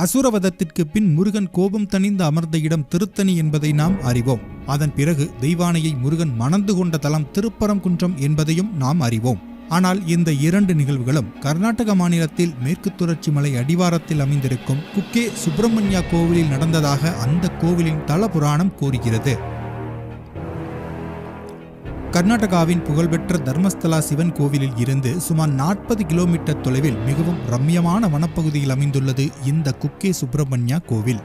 அசுரவதத்திற்கு பின் முருகன் கோபம் தணிந்து அமர்ந்த இடம் திருத்தணி என்பதை நாம் அறிவோம். அதன் பிறகு தெய்வானையை முருகன் மணந்து கொண்ட தலம் திருப்பரங்குன்றம் என்பதையும் நாம் அறிவோம். ஆனால் இந்த இரண்டு நிகழ்வுகளும் கர்நாடக மாநிலத்தில் மேற்கு தொடர்ச்சி மலை அடிவாரத்தில் அமைந்திருக்கும் குக்கே சுப்பிரமணியா கோவிலில் நடந்ததாக அந்த கோவிலின் தல புராணம் கூறுகிறது. கர்நாடகாவின் புகழ்பெற்ற தர்மஸ்தலா சிவன் கோவிலில் இருந்து சுமார் 40 கிலோமீட்டர் தொலைவில் மிகவும் ரம்யமான வனப்பகுதியில் அமைந்துள்ளது இந்த குக்கே சுப்பிரமணியா கோவில்.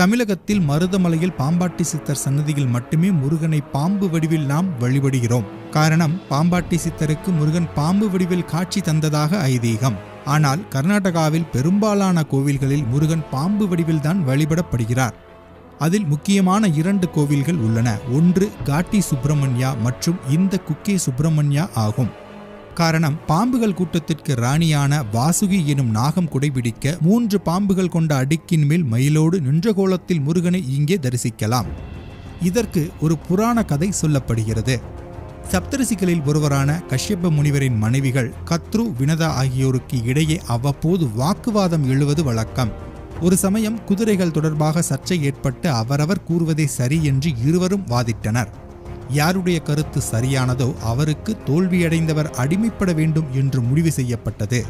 தமிழகத்தில் மருதமலையில் பாம்பாட்டி சித்தர் சன்னதியில் மட்டுமே முருகனை பாம்பு வடிவில் நாம் வழிபடுகிறோம். காரணம், பாம்பாட்டி சித்தருக்கு முருகன் பாம்பு வடிவில் காட்சி தந்ததாக ஐதீகம். ஆனால் கர்நாடகாவில் பெரும்பாலான கோவில்களில் முருகன் பாம்பு வடிவில்தான் வழிபடப்படுகிறார். அதில் முக்கியமான 2 கோவில்கள் உள்ளன. ஒன்று காட்டி சுப்பிரமணியா மற்றும் இந்த குக்கே சுப்பிரமணியா ஆகும். காரணம், பாம்புகள் கூட்டத்திற்கு ராணியான வாசுகி எனும் நாகம் குடைபிடிக்க 3 பாம்புகள் கொண்ட அடுக்கின் மேல் மயிலோடு நின்ற கோலத்தில் முருகனை இங்கே தரிசிக்கலாம். இதற்கு ஒரு புராண கதை சொல்லப்படுகிறது. சப்தரிசிகளில் ஒருவரான கஷ்யப முனிவரின் மனைவிகள் கத்ரு, வினதா ஆகியோருக்கு இடையே அவ்வப்போது வாக்குவாதம் எழுவது வழக்கம். ஒரு சமயம் குதிரைகள் தொடர்பாக சர்ச்சை ஏற்பட்டு அவரவர் கூறுவதே சரி என்று இருவரும் வாதிட்டனர். யாருடைய கருத்து சரியானதோ அவருக்கு தோல்வியடைந்தவர் அடிமைப்பட வேண்டும் என்று முடிவு செய்யப்பட்டது.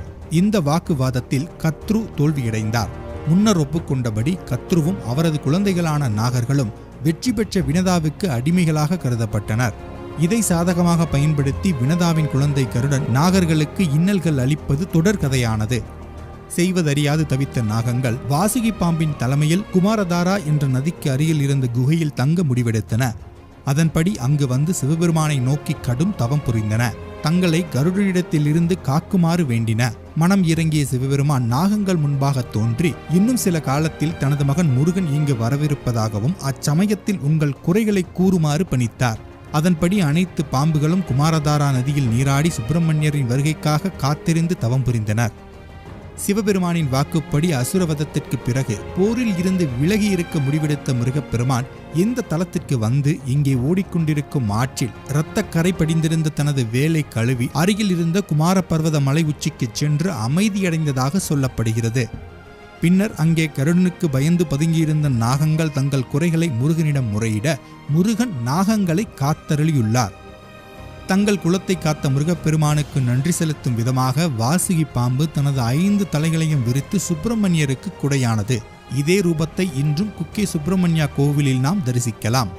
இந்த வாக்குவாதத்தில் கத்ரு தோல்வியடைந்தார். முன்னர் ஒப்புக்கொண்டபடி கத்ருவும் அவரது குழந்தைகளான நாகர்களும் வெற்றி பெற்ற வினதாவுக்கு அடிமைகளாக கருதப்பட்டனர். இதை சாதகமாக பயன்படுத்தி வினதாவின் குழந்தை கருடன் நாகர்களுக்கு இன்னல்கள் அளிப்பது தொடர்கதையானது. செய்வதறியாது தவித்த நாகங்கள் வாசுகி பாம்பின் தலைமையில் குமாரதாரா என்ற நதிக்கு அருகில் இருந்த குகையில் தங்க முடிவெடுத்தன. அதன்படி அங்கு வந்து சிவபெருமானை நோக்கி கடும் தவம் புரிந்தன. தங்களை கருடனிடத்தில் இருந்து காக்குமாறு வேண்டின. மனம் இறங்கிய சிவபெருமான் நாகங்கள் முன்பாக தோன்றி இன்னும் சில காலத்தில் தனது மகன் முருகன் இங்கு வரவிருப்பதாகவும் அச்சமயத்தில் உங்கள் குறைகளை கூறுமாறு பணித்தார். அதன்படி அனைத்து பாம்புகளும் குமாரதாரா நதியில் நீராடி சுப்பிரமணியரின் வருகைக்காக காத்திருந்து தவம் புரிந்தனர். சிவபெருமானின் வாக்குப்படி அசுரவதத்திற்கு பிறகு போரில் இருந்து விலகி இருக்க முடிவெடுத்த முருகப்பெருமான் இந்த தலத்திற்கு வந்து இங்கே ஓடிக்கொண்டிருக்கும் ஆற்றில் இரத்தக்கரை படிந்திருந்த தனது வேலை கழுவி அருகில் இருந்த குமார பர்வத மலை உச்சிக்கு சென்று அமைதியடைந்ததாக சொல்லப்படுகிறது. பின்னர் அங்கே கருடனுக்கு பயந்து பதுங்கியிருந்த நாகங்கள் தங்கள் குறைகளை முருகனிடம் முறையிட முருகன் நாகங்களை காத்தருளியுள்ளார். தங்கள் குலத்தை காத்த முருகப்பெருமானுக்கு நன்றி செலுத்தும் விதமாக வாசுகி பாம்பு தனது 5 தலைகளையும் விரித்து சுப்பிரமணியருக்கு குடையானது. இதே ரூபத்தை இன்றும் குக்கே சுப்பிரமணியா கோவிலில் நாம் தரிசிக்கலாம்.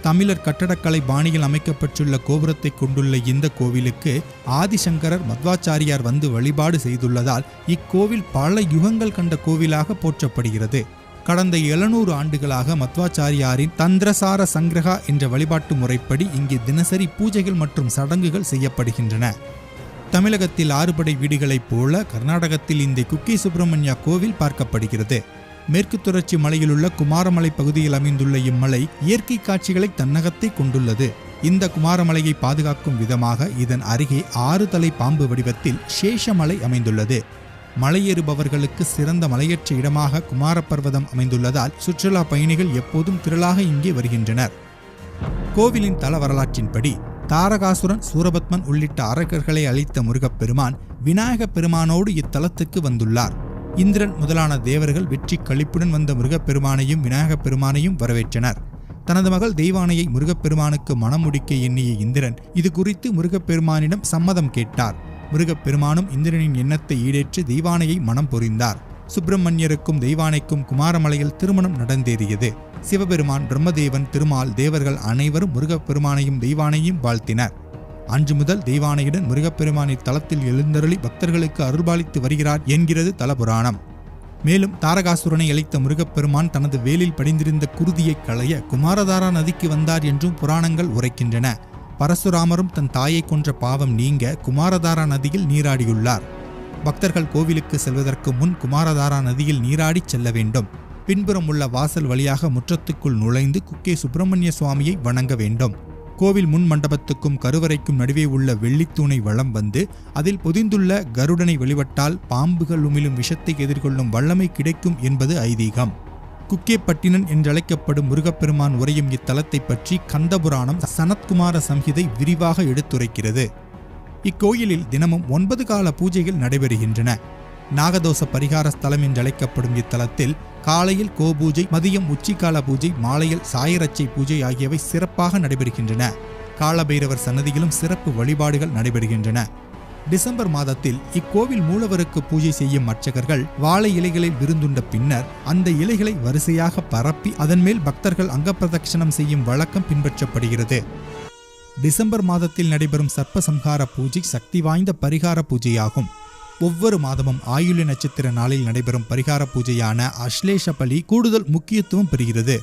தமிழர் கட்டடக்கலை பாணியில் அமைக்கப்பட்டுள்ள கோபுரத்தை கொண்டுள்ள இந்த கோவிலுக்கு ஆதிசங்கரர் மத்வாச்சாரியார் வந்து வழிபாடு செய்துள்ளதால் இக்கோவில் பல யுகங்கள் கண்ட கோவிலாக போற்றப்படுகிறது. கடந்த 700 ஆண்டுகளாக மத்வாச்சாரியாரின் தந்திரசார சங்கிரகா என்ற வழிபாட்டு முறைப்படி இங்கே தினசரி பூஜைகள் மற்றும் சடங்குகள் செய்யப்படுகின்றன. தமிழகத்தில் 6 படை வீடுகளைப் போல கர்நாடகத்தில் இந்த குக்கே சுப்பிரமணியா கோவில் பார்க்கப்படுகிறது. மேற்கு தொடர்ச்சி மலையிலுள்ள குமாரமலை பகுதியில் அமைந்துள்ள இம்மலை இயற்கை காட்சிகளை தன்னகத்தை கொண்டுள்ளது. இந்த குமாரமலையை பாதுகாக்கும் விதமாக இதன் அருகே 6 தலை பாம்பு வடிவத்தில் சேஷமலை அமைந்துள்ளது. மலையேறுபவர்களுக்கு சிறந்த மலையேற்ற இடமாக குமாரப்பர்வதம் அமைந்துள்ளதால் சுற்றுலா பயணிகள் எப்போதும் திரளாக இங்கே வருகின்றனர். கோவிலின் தல வரலாற்றின்படி தாரகாசுரன், சூரபத்மன் உள்ளிட்ட அரக்கர்களை அழித்த முருகப்பெருமான் விநாயக பெருமானோடு இத்தலத்துக்கு வந்துள்ளார். இந்திரன் முதலான தேவர்கள் வெற்றி களிப்புடன் வந்த முருகப்பெருமானையும் விநாயக பெருமானையும் வரவேற்றனர். தனது மகள் தெய்வானையை முருகப்பெருமானுக்கு மனம் முடிக்க எண்ணிய இந்திரன் இது குறித்து முருகப்பெருமானிடம் சம்மதம் கேட்டார். முருகப்பெருமானும் இந்திரனின் எண்ணத்தை ஈடேற்று தெய்வானையை மனம் புரிந்தார். சுப்பிரமணியருக்கும் தெய்வானைக்கும் குமாரமலையில் திருமணம் நடந்தேறியது. சிவபெருமான், பிரம்மதேவன், திருமால், தேவர்கள் அனைவரும் முருகப்பெருமானையும் தெய்வானையும் வாழ்த்தினர். அன்று முதல் தெய்வானையுடன் முருகப்பெருமான் இத்தலத்தில் எழுந்தருளி பக்தர்களுக்கு அருள்பாலித்து வருகிறார் என்கிறது தலபுராணம். மேலும் தாரகாசுரனை அழித்த முருகப்பெருமான் தனது வேலில் படிந்திருந்த குருதியை களைய குமாரதாரா நதிக்கு வந்தார் என்றும் புராணங்கள் உரைக்கின்றன. பரசுராமரும் தன் தாயை கொன்ற பாவம் நீங்க குமாரதாரா நதியில் நீராடியுள்ளார். பக்தர்கள் கோவிலுக்கு செல்வதற்கு முன் குமாரதாரா நதியில் நீராடி செல்ல வேண்டும். பின்புறம் உள்ள வாசல் வழியாக முற்றத்துக்குள் நுழைந்து குக்கே சுப்பிரமணிய சுவாமியை வணங்க வேண்டும். கோவில் முன் மண்டபத்துக்கும் கருவறைக்கும் நடுவே உள்ள வெள்ளித்தூணை வலம் வந்து அதில் பொதிந்துள்ள கருடனை வழிபட்டால் பாம்புகள் உமிழும் விஷத்தை எதிர்கொள்ளும் வல்லமை கிடைக்கும் என்பது ஐதீகம். குக்கே பட்டினன் என்றழைக்கப்படும் முருகப்பெருமான் உரையும் இத்தலத்தை பற்றி கந்தபுராணம் சனத்குமார சம்ஹிதை விரிவாக எடுத்துரைக்கிறது. இக்கோயிலில் தினமும் 9 கால பூஜைகள் நடைபெறுகின்றன. நாகதோஷ பரிகார ஸ்தலம் என்றழைக்கப்படும் இத்தலத்தில் காலையில் கோபூஜை, மதியம் உச்சிக்கால பூஜை, மாலையில் சாயரட்சை பூஜை ஆகியவை சிறப்பாக நடைபெறுகின்றன. காலபைரவர் சன்னதியிலும் சிறப்பு வழிபாடுகள் நடைபெறுகின்றன. டிசம்பர் மாதத்தில் இக்கோவில் மூலவருக்கு பூஜை செய்யும் அர்ச்சகர்கள் வாழை இலைகளில் விருந்துண்ட பின்னர் அந்த இலைகளை வரிசையாக பரப்பி அதன் மேல் பக்தர்கள் அங்கப்பிரதட்சணம் செய்யும் வழக்கம் பின்பற்றப்படுகிறது. டிசம்பர் மாதத்தில் நடைபெறும் சர்ப்பசம்ஹார பூஜை சக்தி வாய்ந்த பரிகார பூஜையாகும். ஒவ்வொரு மாதமும் ஆயுள்ய நட்சத்திர நாளில் நடைபெறும் பரிகார பூஜையான அஸ்லேஷ பலி கூடுதல் முக்கியத்துவம் பெறுகிறது.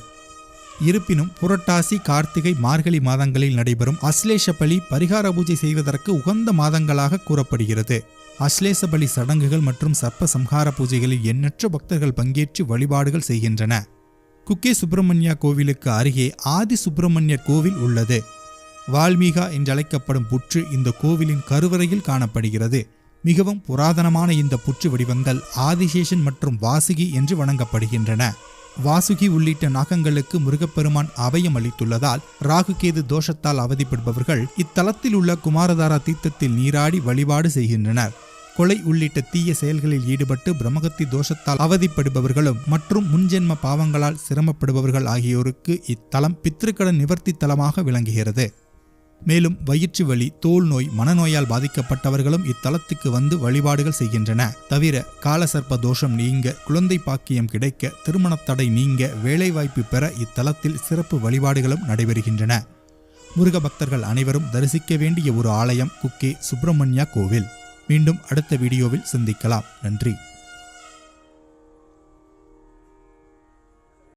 இருப்பினும் புரட்டாசி, கார்த்திகை, மார்கழி மாதங்களில் நடைபெறும் அஸ்லேஷ பலி பரிகார பூஜை செய்வதற்கு உகந்த மாதங்களாக கூறப்படுகிறது. அஸ்லேஷ பலி சடங்குகள் மற்றும் சர்ப்ப சம்ஹார பூஜைகளில் எண்ணற்ற பக்தர்கள் பங்கேற்று வழிபாடுகள் செய்கின்றன. குக்கே சுப்பிரமணியா கோவிலுக்கு அருகே ஆதி சுப்பிரமணியர் கோவில் உள்ளது. வால்மீகா என்றழைக்கப்படும் புற்று இந்த கோவிலின் கருவறையில் காணப்படுகிறது. மிகவும் புராதனமான இந்த புற்று வடிவங்கள் ஆதிசேஷன் மற்றும் வாசுகி என்று வணங்கப்படுகின்றன. வாசுகி உள்ளிட்ட நாகங்களுக்கு முருகப்பெருமான் அபயம் அளித்துள்ளதால் ராகுகேது தோஷத்தால் அவதிப்படுபவர்கள் இத்தலத்தில் உள்ள குமாரதாரா தீர்த்தத்தில் நீராடி வழிபாடு செய்கின்றனர். கொலை உள்ளிட்ட தீய செயல்களில் ஈடுபட்டு பிரம்மகத்தி தோஷத்தால் அவதிப்படுபவர்களும் மற்றும் முன்ஜென்ம பாவங்களால் சிரமப்படுபவர்கள் ஆகியோருக்கு இத்தலம் பித்ருக்கடன் நிவர்த்தி தலமாக விளங்குகிறது. மேலும் வயிற்று வலி, தோல் நோய், மனநோயால் பாதிக்கப்பட்டவர்களும் இத்தலத்துக்கு வந்து வழிபாடுகள் செய்கின்றன. தவிர காலசர்ப்ப தோஷம் நீங்க, குழந்தை பாக்கியம் கிடைக்க, திருமணத்தடை நீங்க, வேலைவாய்ப்பு பெற இத்தலத்தில் சிறப்பு வழிபாடுகளும் நடைபெறுகின்றன. முருக பக்தர்கள் அனைவரும் தரிசிக்க வேண்டிய ஒரு ஆலயம் குக்கே சுப்பிரமணியா கோவில். மீண்டும் அடுத்த வீடியோவில் சந்திக்கலாம். நன்றி.